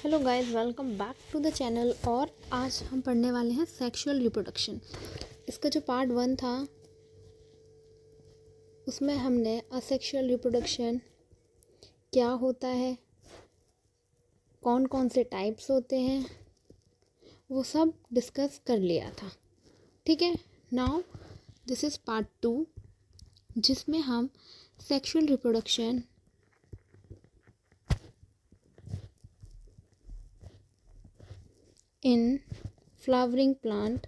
Hello guys, welcome back to the channel. और आज हम पढ़ने वाले हैं सेक्सुअल रिप्रोडक्शन। इसका जो पार्ट 1 था उसमें हमने असेक्सुअल रिप्रोडक्शन क्या होता है, कौन कौन से टाइप्स होते हैं, वो सब डिस्कस कर लिया था। ठीक है, नाउ दिस इज़ पार्ट 2 जिसमें हम sexual reproduction in flowering plant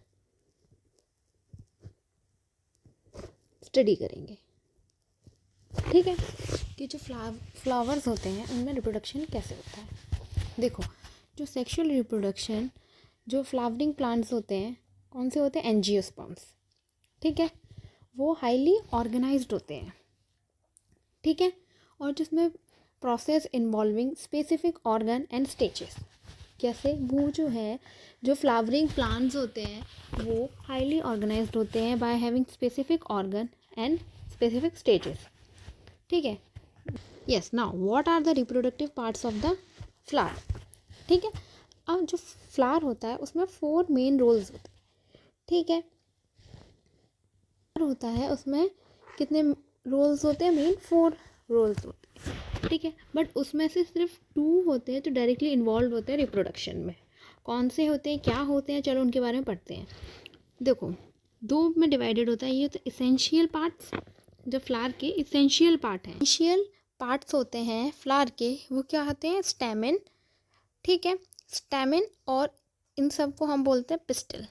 study करेंगे। ठीक है, कि जो फ्लावर्स होते हैं उनमें रिप्रोडक्शन कैसे होता है। देखो, जो सेक्सुअल रिप्रोडक्शन जो फ्लावरिंग प्लांट्स होते हैं कौन से होते हैं, एंजियोस्पर्म्स। ठीक है, वो हाईली ऑर्गेनाइज्ड होते हैं। ठीक है, और जिसमें process involving specific organ and stages. कैसे, वो जो फ्लावरिंग प्लांट्स होते हैं वो हाईली ऑर्गेनाइज्ड होते हैं by having specific organ and specific stages. ठीक है, yes. Now what are the reproductive parts of the flower. ठीक है, अब जो फ्लावर होता है उसमें 4 मेन रोल्स होते हैं। ठीक है, होता है उसमें कितने रोल्स होते हैं, मेन 4 रोल्स होते हैं। ठीक है, बट उसमें से सिर्फ 2 होते हैं जो डायरेक्टली इन्वॉल्व होते हैं रिप्रोडक्शन में। कौन से होते हैं, क्या होते हैं, चलो उनके बारे में पढ़ते हैं। देखो, 2 में डिवाइडेड होता है। ये तो इसेंशियल पार्ट्स, जो फ्लावर के इसेंशियल पार्ट हैं। इसेंशियल पार्ट्स होते हैं फ्लावर के, वो क्या होते हैं, स्टैमेन। ठीक है, स्टैमेन, और इन सब को हम बोलते हैं पिस्टल।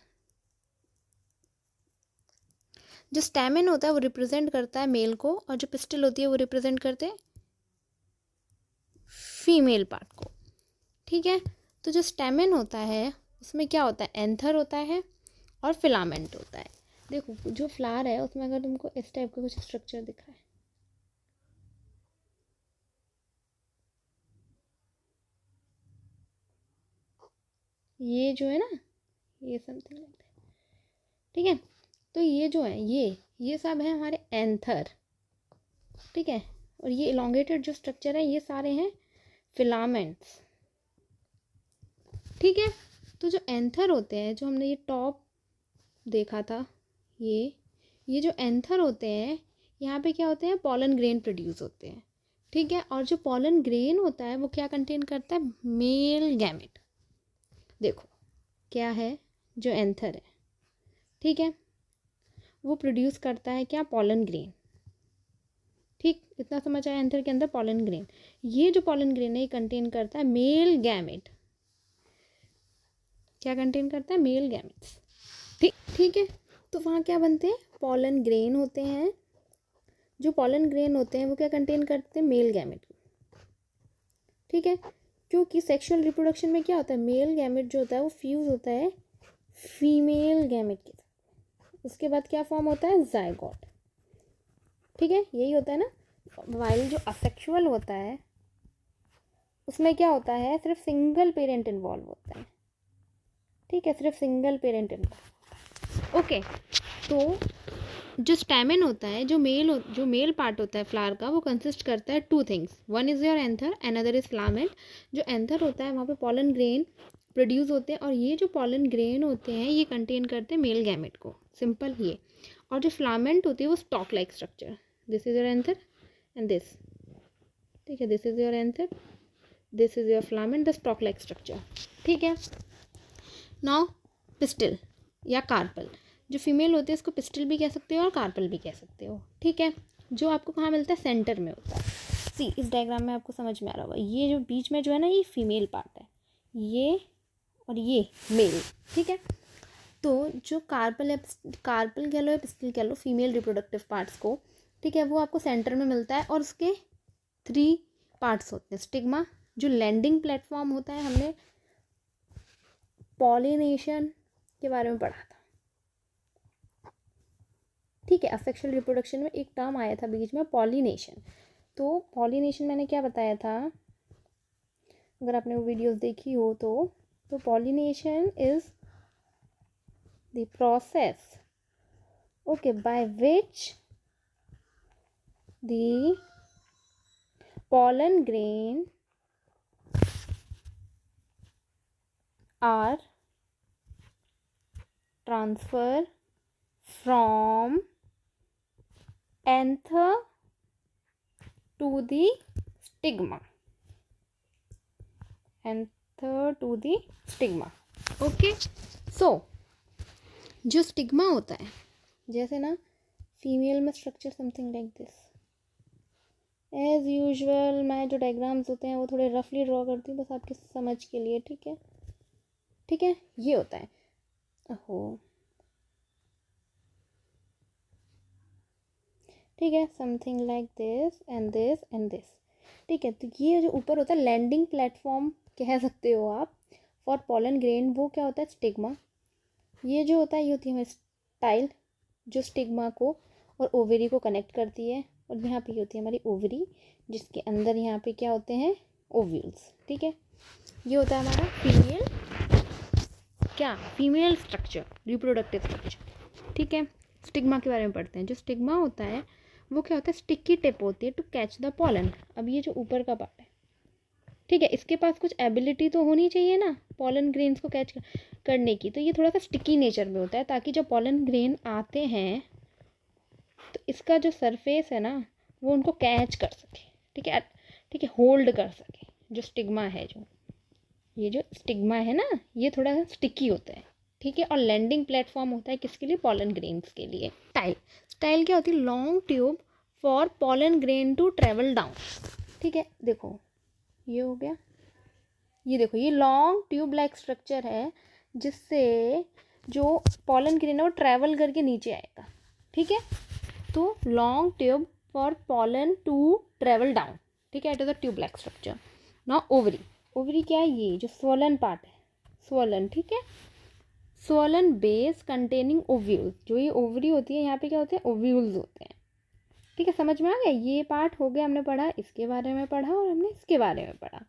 जो स्टैमेन होता है वो रिप्रेजेंट करता है मेल को, और जो पिस्टल होती है वो रिप्रेजेंट करते हैं फीमेल पार्ट को। ठीक है, तो जो स्टैमेन होता है उसमें क्या होता है, एंथर होता है और फिलामेंट होता है। देखो, जो फ्लावर है उसमें अगर तुमको इस टाइप का कुछ स्ट्रक्चर दिख रहा है, ये जो है ना, ये समथिंग लगता है। ठीक है, तो ये जो है ये सब है हमारे एंथर। ठीक है, और ये इलोंगेटेड जो स्ट्रक्चर है ये सारे हैं फिलामेंट्स। ठीक है, तो जो एंथर होते हैं, जो हमने ये टॉप देखा था, ये जो एंथर होते हैं यहाँ पे क्या होते हैं, पॉलन ग्रेन प्रोड्यूस होते हैं। ठीक है, और जो पॉलन ग्रेन होता है वो क्या कंटेन करता है, मेल गैमेट। देखो क्या है, जो एंथर है, ठीक है, वो प्रोड्यूस करता है क्या, पॉलन ग्रेन। ठीक, इतना समझ आया, एंथर के अंदर पॉलन ग्रेन। ये जो पॉलन ग्रेन है ये कंटेन करता है मेल गैमेट। क्या कंटेन करता है, मेल गैमेट्स। ठीक है, तो वहाँ क्या बनते हैं, पॉलन ग्रेन होते हैं। जो पॉलन ग्रेन होते हैं वो क्या कंटेन करते हैं, मेल गैमेट। ठीक है, क्योंकि सेक्सुअल रिप्रोडक्शन में क्या होता है, मेल गैमेट जो होता है वो फ्यूज होता है फीमेल गैमेट के साथ। उसके बाद क्या फॉर्म होता है, जायगोट। ठीक है, यही होता है ना। वाइल जो असेक्सुअल होता है उसमें क्या होता है, सिर्फ सिंगल पेरेंट इन्वॉल्व होता है। ठीक है, सिर्फ सिंगल पेरेंट इन्वॉल्व। ओके, तो जो स्टैमेन होता है, जो मेल पार्ट होता है फ्लावर का, वो कंसिस्ट करता है 2 things. One is your anther, another is filament. जो एंथर होता है वहाँ पे पॉलन ग्रेन प्रोड्यूस होते हैं, और ये जो पॉलन ग्रेन होते हैं ये कंटेन करते हैं मेल गैमेट को, सिंपल ये। और जो फिलामेंट होती है वो stock like structure, this is your anther and this. ठीक है, this is your anther, this is your filament, the stock like structure. ठीक है, नाउ पिस्टल या कार्पल। जो फीमेल होती है उसको पिस्टल भी कह सकते हो और कार्पल भी कह सकते हो। ठीक है, जो आपको कहाँ मिलता है, सेंटर में होता है। सी, इस डायग्राम में आपको समझ में आ रहा होगा, ये जो बीच में जो है ना, ये फीमेल पार्ट है, ये और ये मेल। ठीक है, तो जो कार्पल कह लो या पिस्टल कह लो, फीमेल रिप्रोडक्टिव पार्ट्स को, ठीक है, वो आपको सेंटर में मिलता है। और उसके 3 पार्ट्स होते हैं। स्टिग्मा, जो लैंडिंग प्लेटफॉर्म होता है, हमने पॉलिनेशन के बारे में पढ़ा था। ठीक है, असेक्सुअल रिप्रोडक्शन में एक टर्म आया था बीच में, पॉलिनेशन। तो पॉलिनेशन मैंने क्या बताया था, अगर आपने वो वीडियोस देखी हो तो pollination is the process, okay, by which the pollen grain are transfer from anther to the stigma, anther to the stigma. Okay, so जो स्टिग्मा होता है, जैसे ना फीमेल में structure something like this. As usual मैं जो diagrams होते हैं वो थोड़े रफली ड्रॉ करती हूँ, बस आपके समझ के लिए, ठीक है, ठीक है। ये होता है, ओहो, ठीक है, something like this and this and this, ठीक है। तो ये जो ऊपर होता है लैंडिंग प्लेटफॉर्म कह सकते हो आप फॉर पॉलन ग्रेन, वो क्या होता है, स्टिग्मा। ये जो होता है ये होती है हमारी स्टाइल, जो स्टिग्मा को और ओवरी को कनेक्ट करती है, और यहाँ पे होती है हमारी ओवरी, जिसके अंदर यहाँ पे क्या होते हैं, ओव्यूल्स, ठीक है। ये होता है हमारा फीमेल, क्या, फीमेल स्ट्रक्चर, रिप्रोडक्टिव स्ट्रक्चर, ठीक है। स्टिग्मा के बारे में पढ़ते हैं। जो स्टिग्मा होता है वो क्या होता है, स्टिकी टिप होती है टू कैच द पॉलन। अब ये जो ऊपर का पार्ट है, ठीक है, इसके पास कुछ एबिलिटी तो होनी चाहिए ना पॉलन ग्रेन्स को कैच करने की, तो ये थोड़ा सा स्टिकी नेचर में होता है, ताकि जब पॉलन ग्रेन आते हैं तो इसका जो सरफेस है ना वो उनको कैच कर सके, ठीक है, ठीक है, होल्ड कर सके। जो स्टिग्मा है, जो ये जो स्टिग्मा है ना, ये थोड़ा सा स्टिकी होता है, ठीक है। और लैंडिंग प्लेटफॉर्म होता है किसके लिए, पॉलन ग्रेन्स के लिए। स्टाइल, स्टाइल क्या होती है, long tube for pollen grain to travel down, ठीक है। देखो ये हो गया, ये देखो ये लॉन्ग ट्यूब लाइक स्ट्रक्चर है, जिससे जो पॉलन ग्रेन है वो ट्रैवल करके नीचे आएगा, ठीक है। तो long tube for pollen to travel down, ठीक है, it is a tube like structure. Now ovary, ovary क्या है, ये जो स्वोलन पार्ट है, स्वोलन, ठीक है, स्वोलन बेस कंटेनिंग ओव्यूल्स। जो ये ओवरी होती है यहाँ पे क्या होते हैं, ओव्यूल्स होते हैं, ठीक है। समझ में आ गया, ये पार्ट हो गया, हमने पढ़ा इसके बारे में पढ़ा और हमने इसके बारे में पढ़ा,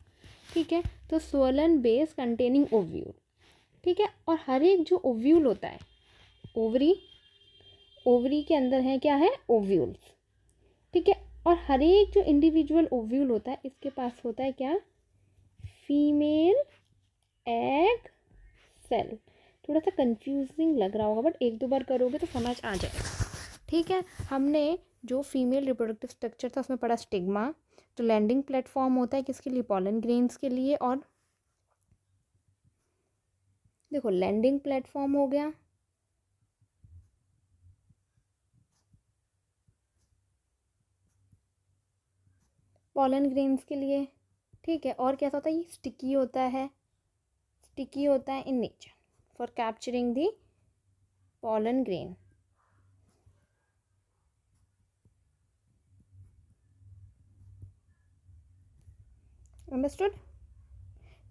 ठीक है। तो स्वोलन बेस कंटेनिंग ओव्यूल, ठीक है। और हर एक जो ओव्यूल होता है, ओवरी, ओवरी के अंदर है क्या है, ओव्यूल्स, ठीक है। और हर एक जो इंडिविजुअल ओव्यूल होता है इसके पास होता है क्या, फीमेल एग सेल। थोड़ा सा कंफ्यूजिंग लग रहा होगा, बट एक दो बार करोगे तो समझ आ जाएगा, ठीक है। हमने जो फीमेल रिप्रोडक्टिव स्ट्रक्चर था उसमें पढ़ा स्टिग्मा, जो लैंडिंग प्लेटफॉर्म होता है किसके लिए, पॉलन ग्रेन्स के लिए। और देखो लैंडिंग प्लेटफॉर्म हो गया, पॉलन ग्रेन्स के लिए, ठीक है। और कैसा होता है, ये स्टिकी होता है, स्टिकी होता है in nature for capturing the pollen grain, understood,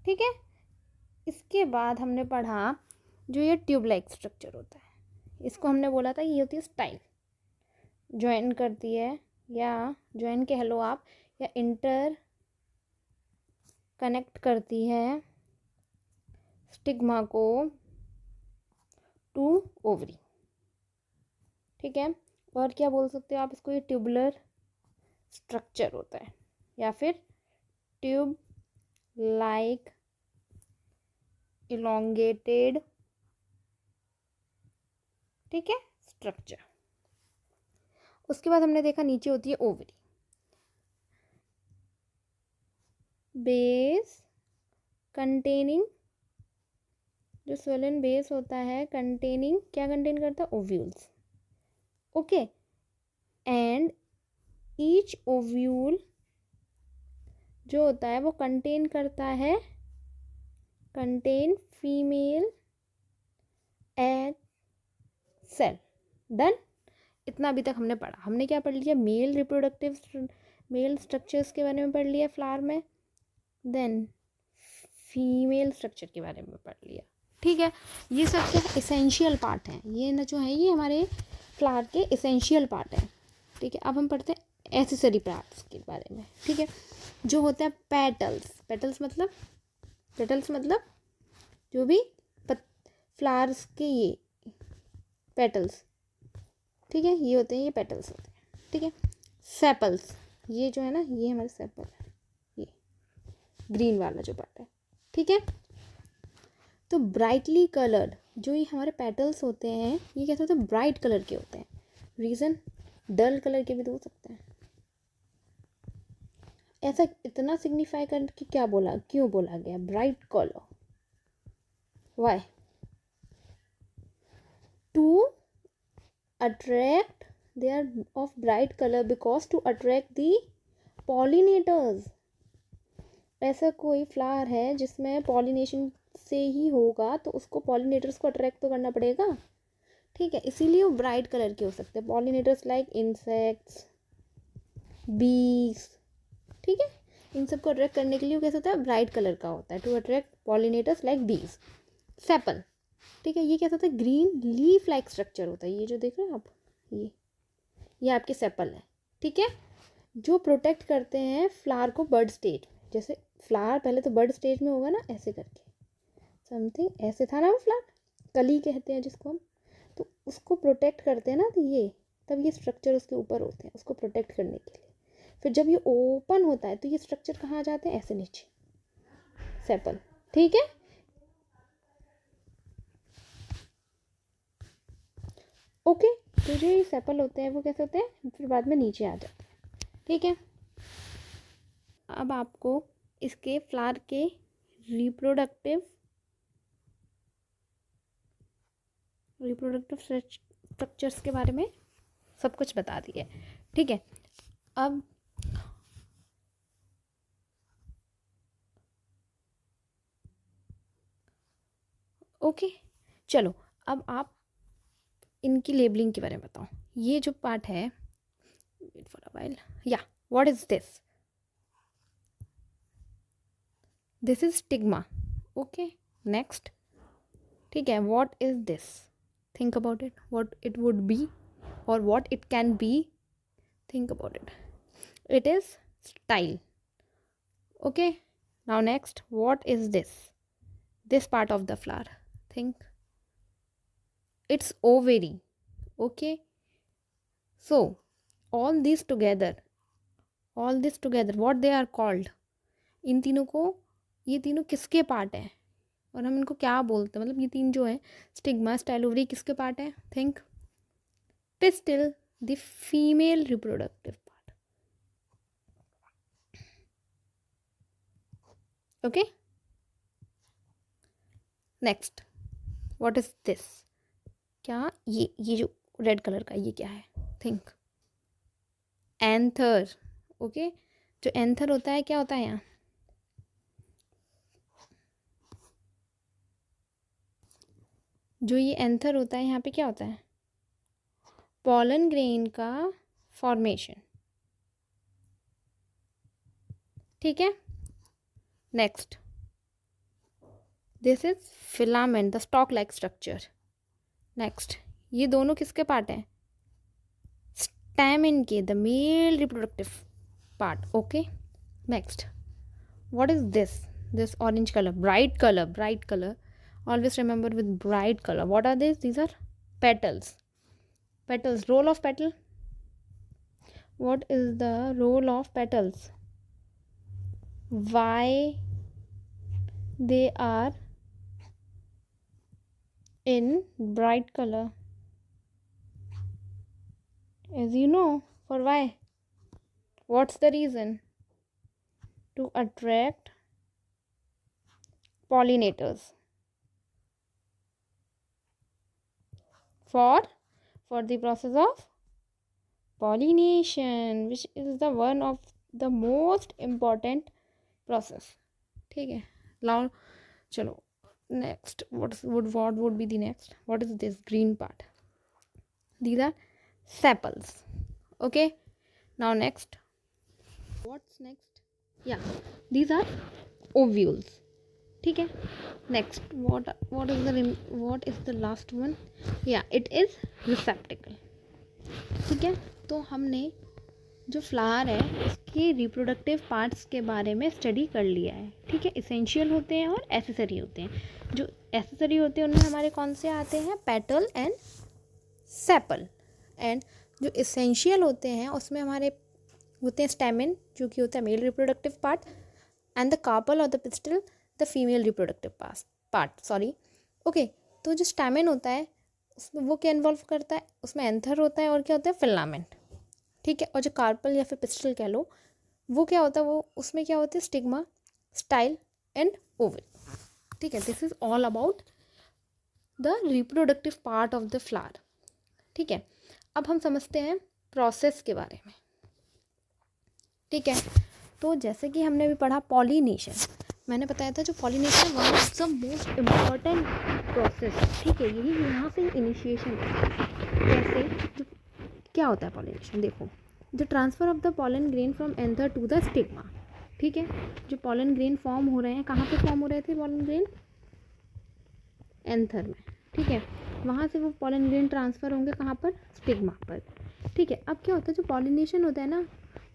ठीक है। इसके बाद हमने पढ़ा जो ये ट्यूब लाइक स्ट्रक्चर होता है, इसको हमने बोला था ये होती है स्टाइल, ज्वाइन करती है, या ज्वाइन कह लो आप, या इंटर कनेक्ट करती है स्टिग्मा को टू ओवरी, ठीक है। और क्या बोल सकते हो आप इसको, ये ट्यूबुलर स्ट्रक्चर होता है, या फिर ट्यूब लाइक इलोंगेटेड, ठीक है, स्ट्रक्चर। उसके बाद हमने देखा नीचे होती है ओवरी, बेस कंटेनिंग, जो स्वोलन बेस होता है कंटेनिंग, क्या कंटेन करता है, ovules, okay. And each ovule जो होता है वो कंटेन करता है, contain female egg cell. Done, इतना अभी तक हमने पढ़ा। हमने क्या पढ़ लिया, मेल रिप्रोडक्टिव, मेल स्ट्रक्चर्स के बारे में पढ़ लिया फ्लावर में, देन फीमेल स्ट्रक्चर के बारे में पढ़ लिया, ठीक है। ये सब क्या इसेंशियल पार्ट हैं, ये ना जो है ये हमारे फ्लावर के इसेंशियल पार्ट हैं, ठीक है। अब हम पढ़ते हैं एसेसरी पार्ट्स के बारे में, ठीक है, जो होता है पेटल्स। पेटल्स मतलब, पेटल्स मतलब जो भी फ्लावर्स के ये पेटल्स, ठीक है, ये होते हैं, ये पेटल्स होते हैं, ठीक है। सेपल्स, ये जो है ना ये हमारे सेपल है, ये ग्रीन वाला जो पार्ट है, ठीक है। तो ब्राइटली कलर्ड जो ये हमारे पेटल्स होते हैं ये कैसे होते हैं, ब्राइट कलर के होते हैं। रीज़न, डल कलर के भी तो हो सकते हैं। ऐसा इतना सिग्निफाई करके क्या बोला, क्यों बोला गया bright colour, why? To attract, they are of bright color because to attract the pollinators। ऐसा कोई फ्लावर है जिसमें पॉलिनेशन से ही होगा तो उसको पॉलिनेटर्स को अट्रैक्ट तो करना पड़ेगा, ठीक है, इसीलिए वो ब्राइट कलर के हो सकते हैं। पॉलिनेटर्स लाइक इंसेक्ट्स, बीज, ठीक है, इन सब को अट्रैक्ट करने के लिए वो कैसा होता है, ब्राइट कलर का होता है। टू अट्रैक्ट पॉलिनेटर्स लाइक बीज। सेपल, ठीक है, ये कैसा होता है, ग्रीन लीफ लाइक स्ट्रक्चर होता है। ये जो देख रहे हैं आप, ये आपके सेपल है, ठीक है, जो प्रोटेक्ट करते हैं फ्लावर को बर्ड स्टेज में। जैसे फ्लावर पहले तो बर्ड स्टेज में होगा ना, ऐसे करके समथिंग ऐसे था ना वो फ्लावर, कली कहते हैं जिसको हम, तो उसको प्रोटेक्ट करते हैं ना, तो ये तब ये स्ट्रक्चर उसके ऊपर होते हैं उसको प्रोटेक्ट करने के लिए। फिर जब ये ओपन होता है तो ये स्ट्रक्चर कहाँ जाते हैं, ऐसे नीचे, सेपल, ठीक है। ओके, तो जो ये सेपल होते हैं वो कैसे होते हैं, फिर बाद में नीचे आ जाते हैं, ठीक है। अब आपको इसके फ्लावर के रिप्रोडक्टिव स्ट्रक्चर्स के बारे में सब कुछ बता दिया, ठीक है। अब ओके, चलो अब आप इनकी लेबलिंग के बारे में बताओ। ये जो पार्ट है, वेट फॉर अ व्हाइल, या what is this, this is stigma, okay, next, ठीक है, what is this, think about it, what it would be और what it can be, think about it, it is style, okay. Now next, what is this part of the flower, think, it's ovary, okay। So all this together what they are called, इन तीनों को, ये तीनों किसके part हैं और हम इनको क्या बोलते हैं, मतलब ये तीन जो है, स्टिग्मा, स्टाइल, ओवरी, किसके पार्ट है, think, pistil, the female reproductive part, okay. Next, what is this, क्या ये जो रेड कलर का ये क्या है, थिंक, एंथर, ओके। जो एंथर होता है क्या होता है यहाँ, जो ये एंथर होता है यहाँ पे क्या होता है, पॉलन ग्रेन का फॉर्मेशन, ठीक है। Next, this is filament, the stock like structure. Next, ये दोनों किसके पार्ट हैं, स्टैमेन के, the mail reproductive part, okay. Next, what is this orange colour, bright colour, always remember with bright color, what are these are petals, role of petal, what is the role of petals, why they are in bright color, as you know, for why, what's the reason, to attract pollinators, for the process of pollination, which is the one of the most important process, ठीक है। now चलो next, what would be the next, what is this green part, these are sepals, okay। now next, what's next, yeah, these are ovules, ठीक है। next, what is the last one, yeah, it is receptacle, ठीक है। तो हमने जो flower है इसके reproductive parts के बारे में स्टडी कर लिया है, ठीक है। इसेंशियल होते हैं और एसेसरी होते हैं। जो एसेसरी होते हैं उनमें हमारे कौन से आते हैं, पेटल एंड सेपल, एंड जो इसेंशियल होते हैं उसमें हमारे होते हैं स्टैमेन, जो कि होता है male reproductive part, and the carpel और the pistil, the female reproductive part, sorry. Okay, तो जो स्टैमेन होता है उसमें वो क्या इन्वॉल्व करता है, उसमें एंथर होता है और क्या होता है, फिलामेंट, ठीक है। और जो कार्पल या फिर पिस्टल कह लो, वो क्या होता है, वो उसमें क्या होता है, स्टिग्मा, स्टाइल एंड ओवल, ठीक है। This is all about the reproductive part of the flower, ठीक है। अब हम समझते हैं प्रोसेस के बारे में, ठीक है। तो जैसे कि हमने भी पढ़ा पॉलिनेशन, मैंने बताया था जो pollination one of the most important process, ठीक है। यही यहाँ से इनिशिएशन है। जैसे जो क्या होता है पॉलिनेशन, देखो, the transfer of the pollen grain from anther to the stigma, ठीक है। जो पॉलन ग्रेन फॉर्म हो रहे हैं, कहाँ पे फॉर्म हो रहे थे पॉलन ग्रेन, एंथर में, ठीक है। वहाँ से वो पॉलन ग्रेन ट्रांसफ़र होंगे कहाँ पर, स्टिग्मा पर, ठीक है। अब क्या होता है, जो पॉलिनेशन होता है ना,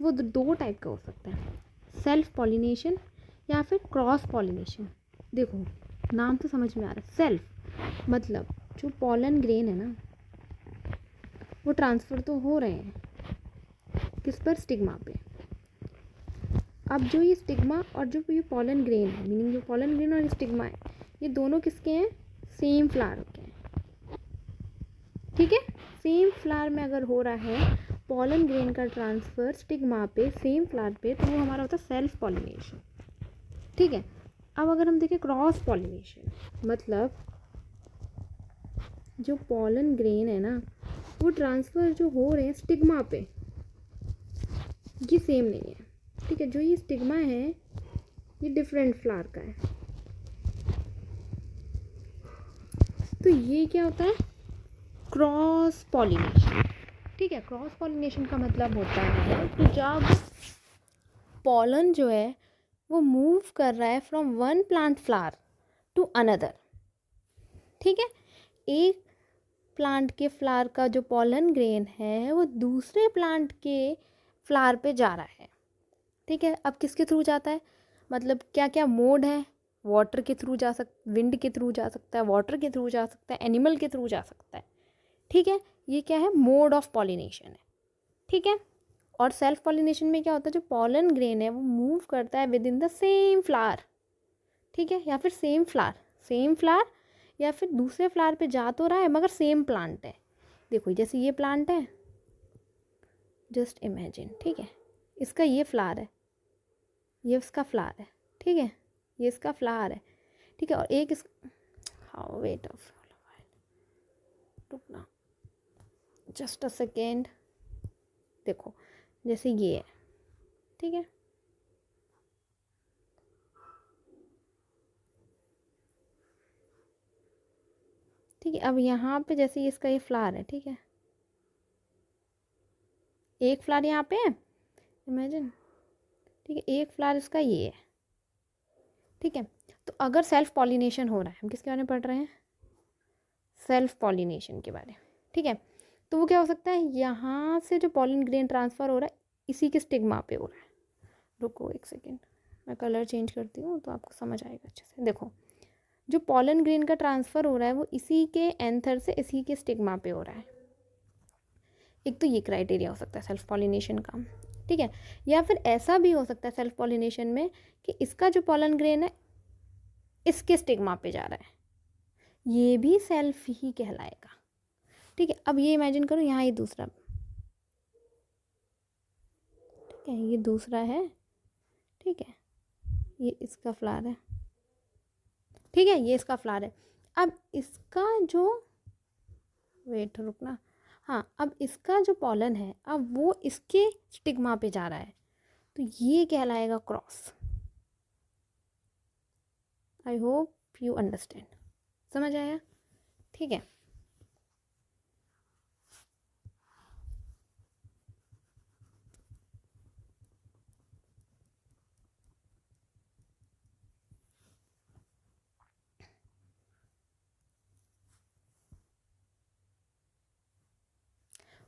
वो दो टाइप का हो सकता है, सेल्फ पॉलिनेशन या फिर क्रॉस पॉलिनेशन। देखो नाम तो समझ में आ रहा है, सेल्फ मतलब जो पॉलन ग्रेन है ना, वो ट्रांसफ़र तो हो रहे हैं किस पर, स्टिग्मा पे। अब जो ये स्टिग्मा और जो ये पॉलन ग्रेन है, मीनिंग जो पॉलन ग्रेन और स्टिग्मा है, ये दोनों किसके हैं, सेम फ्लावर के हैं, ठीक है। सेम फ्लावर में अगर हो रहा है पॉलन ग्रेन का ट्रांसफ़र स्टिग्मा पे, सेम फ्लावर पे, तो वो हमारा होता है सेल्फ पॉलिनेशन, ठीक है। अब अगर हम देखें क्रॉस पॉलिनेशन, मतलब जो पॉलन ग्रेन है ना, वो ट्रांसफ़र जो हो रहे हैं स्टिग्मा पे, ये सेम नहीं है, ठीक है। जो ये स्टिग्मा है ये डिफरेंट फ्लावर का है, तो ये क्या होता है, क्रॉस पॉलिनेशन, ठीक है। क्रॉस पॉलिनेशन का मतलब होता है कि जब पॉलन जो है वो मूव कर रहा है from one plant flower to another, ठीक है। एक प्लांट के फ्लावर का जो पॉलन ग्रेन है वो दूसरे प्लांट के फ्लावर पे जा रहा है, ठीक है। अब किसके थ्रू जाता है, मतलब क्या क्या मोड है, वाटर के थ्रू जा विंड के थ्रू जा सकता है, वाटर के थ्रू जा सकता है, एनिमल के थ्रू जा सकता है, ठीक है। ये क्या है, मोड ऑफ पॉलिनेशन है, ठीक है। और सेल्फ पॉलिनेशन में क्या होता है, जो पॉलन ग्रेन है वो मूव करता है with in the same flower, ठीक है, या फिर सेम फ्लावर या फिर दूसरे फ्लावर पे जा तो रहा है मगर सेम प्लांट है। देखो जैसे ये प्लांट है, जस्ट इमेजिन, ठीक है, इसका ये फ्लावर है, ये उसका फ्लावर है, ठीक है, ये इसका फ्लावर है, ठीक है। और एक इस हाउ वेट ऑफ रुकना जस्ट अ सेकेंड, देखो जैसे ये है, ठीक है, ठीक है। अब यहाँ पे जैसे ये इसका ये फ्लावर है, ठीक है, एक फ्लावर यहाँ पे है, इमेजिन, ठीक है, एक फ्लावर इसका ये है, ठीक है। तो अगर सेल्फ पॉलिनेशन हो रहा है, हम किसके बारे में पढ़ रहे हैं, सेल्फ पॉलिनेशन के बारे में, ठीक है। तो वो क्या हो सकता है, यहाँ से जो पॉलन ग्रेन ट्रांसफ़र हो रहा है इसी के स्टिग्मा पे हो रहा है। रुको एक सेकेंड, मैं कलर चेंज करती हूँ तो आपको समझ आएगा अच्छे से। देखो जो पॉलन ग्रेन का ट्रांसफ़र हो रहा है वो इसी के एंथर से इसी के स्टिग्मा पे हो रहा है। एक तो ये क्राइटेरिया हो सकता है सेल्फ पॉलिनेशन का, ठीक है। या फिर ऐसा भी हो सकता है सेल्फ पॉलिनेशन में कि इसका जो पॉलन ग्रेन है इसके स्टिग्मा पे जा रहा है, ये भी सेल्फ ही कहलाएगा, ठीक है। अब ये इमेजिन करो यहाँ ये दूसरा, ठीक है, ये दूसरा है, ठीक है, ये इसका फ्लावर है, ठीक है, ये इसका फ्लावर है। अब इसका जो वेट रुकना, हाँ, अब इसका जो पॉलन है अब वो इसके स्टिग्मा पे जा रहा है, तो ये कहलाएगा cross. I hope you understand, समझ आया, ठीक है।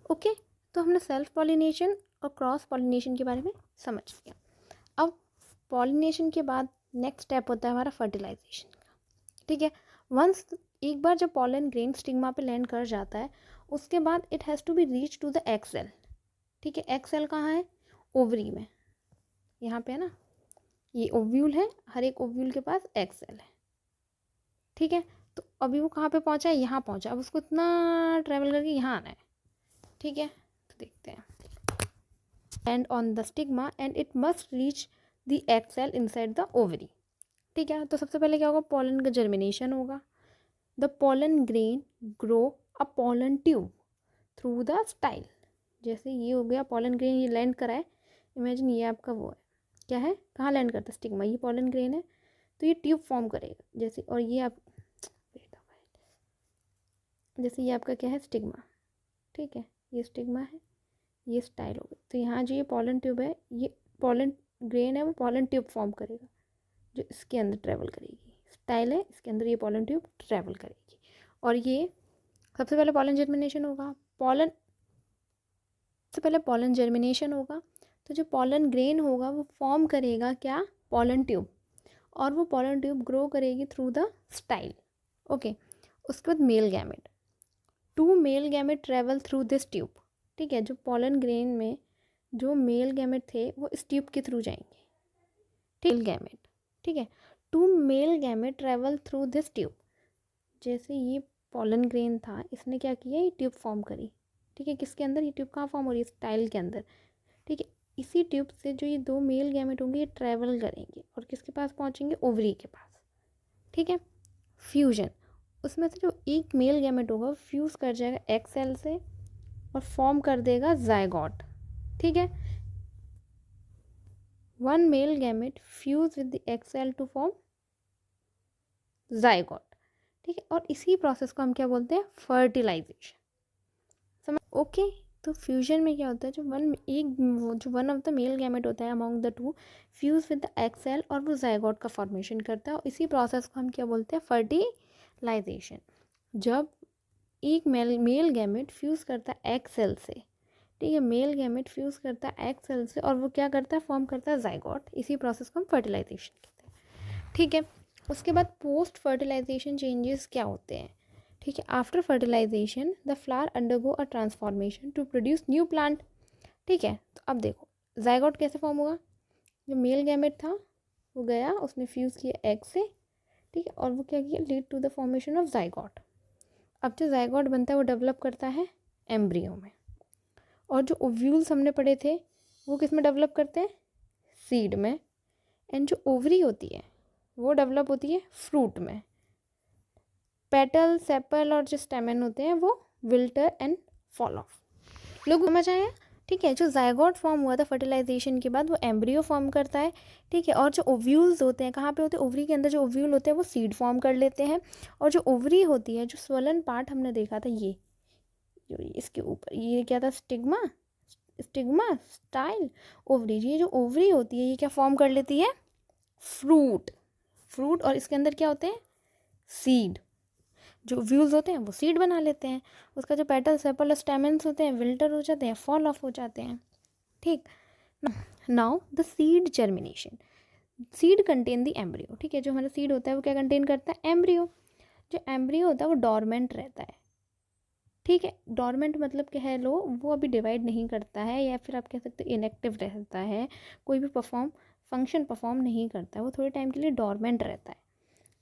ओके, तो हमने सेल्फ पॉलिनेशन और क्रॉस पॉलिनेशन के बारे में समझ लिया। अब पॉलिनेशन के बाद नेक्स्ट स्टेप होता है हमारा फर्टिलाइजेशन का, ठीक है। वंस एक बार जब पॉलन ग्रेन स्टिग्मा पे लैंड कर जाता है उसके बाद it has to be reach to the egg cell, ठीक है। एग सेल कहाँ है, ओवरी में, यहाँ पे है ना, ये ओव्यूल है, हर एक ओव्यूल के पास एग सेल है, ठीक है, तो अभी वो कहाँ पे पहुँचा है, यहाँ पहुँचा, अब उसको इतना ट्रैवल करके यहाँ आना है। ठीक है, तो देखते हैं। And on the stigma and it must reach the egg cell inside the ovary. ठीक है, तो सबसे पहले क्या होगा, पॉलन का जर्मिनेशन होगा। The pollen grain grow a pollen tube through the style. जैसे ये हो गया पॉलन ग्रेन, ये लैंड करा है, इमेजिन ये आपका वो है, क्या है, कहाँ लैंड करता है, स्टिग्मा, ये पॉलन ग्रेन है, तो ये ट्यूब फॉर्म करेगा जैसे, और ये आप जैसे ये आपका क्या है, स्टिग्मा। ठीक है, ये स्टिग्मा है, ये स्टाइल हो गया, तो यहाँ जो ये पॉलन ट्यूब है, ये पॉलन ग्रेन है, वो पॉलन ट्यूब फॉर्म करेगा जो इसके अंदर ट्रैवल करेगी। स्टाइल है, इसके अंदर ये पॉलन ट्यूब ट्रैवल करेगी। और ये सबसे पहले पॉलन जर्मिनेशन होगा, सबसे पहले पॉलन जर्मिनेशन होगा, तो जो पॉलन ग्रेन होगा वो फॉर्म करेगा क्या, पॉलन ट्यूब, और वो पॉलन ट्यूब ग्रो करेगी थ्रू द स्टाइल। ओके, उसके बाद male gamete, 2 male gamete travel through this tube. ठीक है, जो पॉलन ग्रेन में जो मेल गैमेट थे वो इस ट्यूब के थ्रू जाएंगे। मेल गैमेट, ठीक है, 2 male gamete travel through this tube. जैसे ये पॉलन ग्रेन था, इसने क्या किया, ये ट्यूब फॉर्म करी। ठीक है, किसके अंदर, ये ट्यूब कहाँ फॉर्म हो रही है, स्टाइल के अंदर। ठीक है, इसी ट्यूब से जो ये 2 मेल गैमेट होंगे ये ट्रैवल करेंगे और किसके पास पहुँचेंगे, ओवरी के पास। ठीक है, फ्यूजन, उसमें से जो एक मेल गैमेट होगा वो फ्यूज़ कर जाएगा एग सेल से और फॉर्म कर देगा जायगोट। ठीक है, 1 male gamete fuse with the egg cell to form zygote. ठीक है, और इसी प्रोसेस को हम क्या बोलते हैं, फर्टिलाइजेशन। समझ, ओके। तो फ्यूजन में क्या होता है, जो one of the male gamete होता है among the 2 fuse with the egg cell और वो जायगोट का फॉर्मेशन करता है, और इसी प्रोसेस को हम क्या बोलते हैं, फर्टिलाइजेशन। जब एक मेल गैमेट फ्यूज़ करता है एग सेल से, ठीक है, मेल गैमेट फ्यूज़ करता है एग सेल से और वो क्या करता है, फॉर्म करता है जायगोट, इसी प्रोसेस को हम फर्टिलाइजेशन कहते हैं। ठीक है, उसके बाद पोस्ट फर्टिलाइजेशन चेंजेस क्या होते हैं। ठीक है, after fertilisation the flower undergo a transformation to produce new plant. ठीक है, तो अब देखो जायगोट कैसे फॉर्म होगा, जो मेल गैमेट था वो गया, उसने फ्यूज़ किया एग से, ठीक है, और वो क्या किया, lead to the formation of zygote. अब जो जायगोट बनता है वो डेवलप करता है एम्ब्रियो में, और जो ओव्यूल्स हमने पढ़े थे वो किस में डेवलप करते हैं, सीड में, एंड जो ओवरी होती है वो डेवलप होती है फ्रूट में। पेटल, सेपल और जो स्टेमन होते हैं वो विल्टर एंड फॉल ऑफ। लोग समझ आया। ठीक है, जो जायगोट फॉर्म हुआ था फर्टिलाइजेशन के बाद वो एम्ब्रियो फॉर्म करता है। ठीक है, और जो ओव्यूल्स होते हैं कहाँ पे होते हैं, ओवरी के अंदर जो ओव्यूल होते हैं वो सीड फॉर्म कर लेते हैं, और जो ओवरी होती है, जो स्वलन पार्ट हमने देखा था, ये जो इसके ऊपर ये क्या था, स्टिग्मा, स्टाइल, ओवरी, ये जो ओवरी होती है ये क्या फॉर्म कर लेती है, फ्रूट, और इसके अंदर क्या होते हैं, सीड, जो व्यूल्स होते हैं वो सीड बना लेते हैं, उसका जो पेटल, सेपल और स्टेमेंस होते हैं विल्टर हो जाते हैं, फॉल ऑफ हो जाते हैं। ठीक, now the seed germination, seed contain the embryo. ठीक है, जो हमारा सीड होता है वो क्या कंटेन करता है, एम्ब्रियो। जो एम्ब्रियो होता है वो डोरमेंट रहता है। ठीक है, डोरमेंट मतलब कह लो वो अभी डिवाइड नहीं करता है, या फिर आप कह सकते हो इनएक्टिव रहता है, कोई भी फंक्शन परफॉर्म नहीं करता है, वो थोड़े टाइम के लिए डोरमेंट रहता है।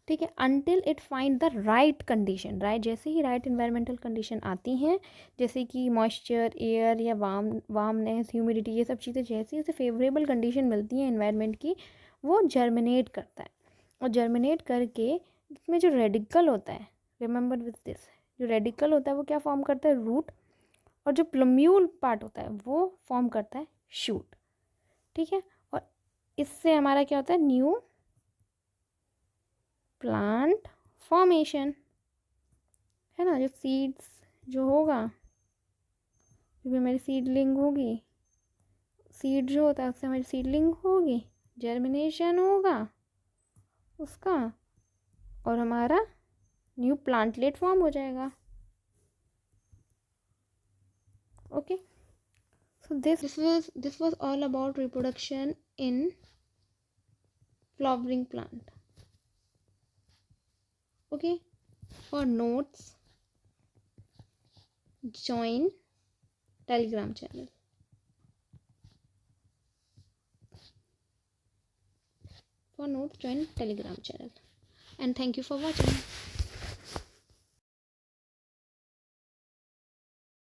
ठीक है, until it find the right condition, right, जैसे ही राइट इन्वायरमेंटल कंडीशन आती हैं, जैसे कि मॉइस्चर, एयर या वार्मनेस, ह्यूमिडिटी, ये सब चीज़ें जैसे उसे फेवरेबल कंडीशन मिलती हैं इन्वायरमेंट की, वो जर्मिनेट करता है। और जर्मिनेट करके इसमें जो रेडिकल होता है, रिमेंबर विद दिस, जो रेडिकल होता है वो क्या फॉर्म करता है, रूट, और जो प्लम्यूल पार्ट होता है वो फॉर्म करता है शूट। ठीक है, और इससे हमारा क्या होता है, न्यू प्लांट फॉर्मेशन, है ना। जो सीड्स जो होगा, जो भी हमारी सीडलिंग होगी, सीड जो होता है उससे हमारी सीडलिंग होगी, जर्मिनेशन होगा उसका, और हमारा न्यू प्लांटलेट फॉर्म हो जाएगा। Okay, so this was all about reproduction in flowering plant. Okay, for notes join Telegram channel. For notes join Telegram channel, and thank you for watching.